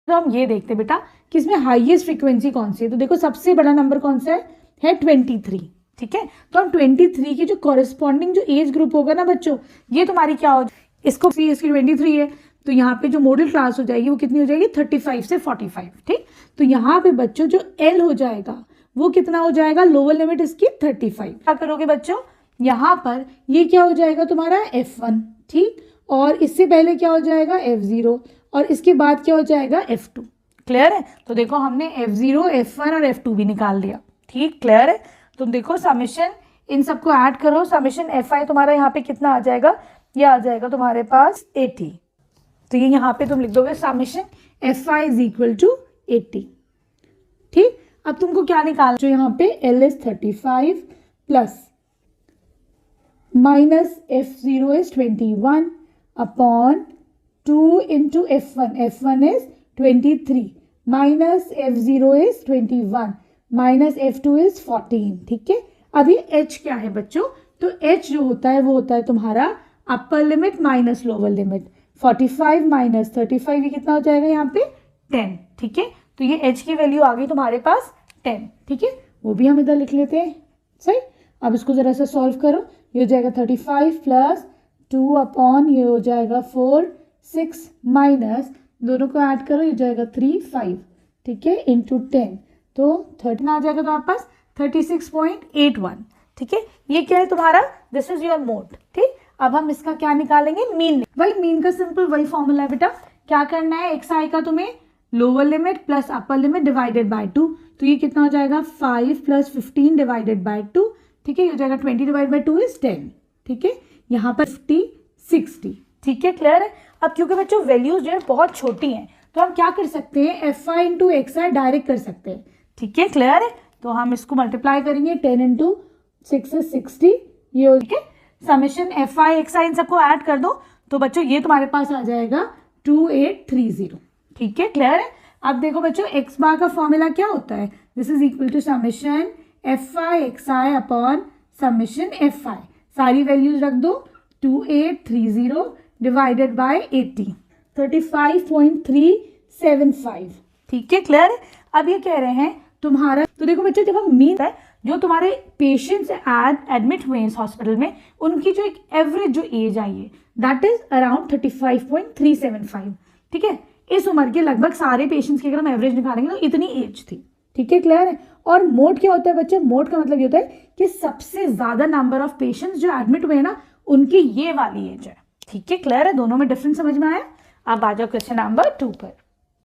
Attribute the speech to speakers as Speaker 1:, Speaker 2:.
Speaker 1: तो हम ये देखते हैं बेटा कि इसमें हाईएस्ट फ्रीक्वेंसी कौन सी है। तो देखो सबसे बड़ा नंबर कौन सा है 23, ठीक है। तो हम 23 की जो कॉरेस्पॉन्डिंग जो एज ग्रुप होगा ना बच्चों, ये तुम्हारी क्या हो, इसको इसकी 23 है, तो यहाँ पे जो मॉडल क्लास हो जाएगी वो कितनी हो जाएगी 35 से 45, ठीक। तो यहाँ पे बच्चों जो एल हो जाएगा वो कितना हो जाएगा, लोअर लिमिट इसकी 35। क्या करोगे बच्चों, यहाँ पर ये क्या हो जाएगा तुम्हारा F1, ठीक, और इससे पहले क्या हो जाएगा F0, और इसके बाद क्या हो जाएगा F2। क्लियर है। तो देखो हमने F0, F1 और F2 भी निकाल लिया, ठीक, क्लियर है। तुम देखो समेशन इन सबको ऐड करो, समेशन Fi तुम्हारा यहाँ पे कितना आ जाएगा, ये आ जाएगा तुम्हारे पास 80। तो ये यहाँ पे तुम लिख दोगे summation Fi is equal to 80, ठीक। अब तुमको क्या निकालना, जो यहाँ पे L is 35 plus minus F0 is 21 upon 2 into F1 is 23 minus F0 is 21 minus F2 is 14, ठीक है। अब ये H क्या है बच्चों, तो H जो होता है वो होता है तुम्हारा upper limit minus lower limit. 45 minus 35 ये कितना हो जाएगा यहाँ पे 10, ठीक है। तो ये H की वैल्यू आ गई तुम्हारे पास 10, ठीक है, वो भी हम इधर लिख लेते हैं, सही। अब इसको जरा सा सॉल्व करो, ये हो जाएगा 35 प्लस 2 अपॉन ये हो जाएगा 4 6 माइनस दोनों को ऐड करो, ये हो जाएगा 3 5, ठीक है, इंटू 10, तो 13 आ जाएगा तुम्हारे पास 36.81, ठीक है। ये क्या है तुम्हारा, दिस इज योर मोड, ठीक। अब हम इसका क्या निकालेंगे, मीन। वही मीन का सिंपल वही फॉर्मूला है बेटा, क्या करना है, xi का तुम्हें lower limit plus upper limit divided by 2, तो ये कितना हो जाएगा 5 प्लस 15 डिवाइडेड बाय 2, ठीक है, ये हो जाएगा 20 डिवाइड बाय 2 इज 10, ठीक है। यहाँ पर 50 60, ठीक है, क्लियर है। अब क्योंकि बच्चों वैल्यूज जो है बहुत छोटी हैं, तो हम क्या कर सकते हैं, Fi इंटू xi डायरेक्ट कर सकते हैं, ठीक है, क्लियर है। तो हम इसको मल्टीप्लाई करेंगे 10 इंटू 6 इज 60, ये हो, ठीक है। समेशन Fi xi इन सबको ऐड कर दो, तो बच्चों ये तुम्हारे पास आ जाएगा 2830, ठीक है, क्लियर है। अब देखो बच्चों x बार का फॉर्मूला क्या होता है, this is equal to summation Fi xi upon summation Fi, सारी वैल्यूज रख दो, 2830 डिवाइडेड बाय 80, 35.375, ठीक है, क्लियर है। अब ये कह रहे हैं तुम्हारा, तो देखो बच्चों जब हम मीन है जो तुम्हारे पेशेंट्स एडमिट हुए हैं इस हॉस्पिटल में, उनकी जो एक एवरेज जो एज आई है दैट इज अराउंड 35.375, ठीक है। इस उम्र के लगभग सारे पेशेंट्स की अगर हम एवरेज निकालेंगे तो इतनी एज थी, ठीक है, क्लियर है। और मोड क्या होता है बच्चों, मोड का मतलब ये होता है कि सबसे ज्यादा नंबर ऑफ पेशेंट्स जो एडमिट हुए हैं ना उनकी ये वाली एज है, ठीक है, क्लियर है। दोनों में डिफरेंस समझ में आया। अब आ जाओ क्वेश्चन नंबर 2 पर।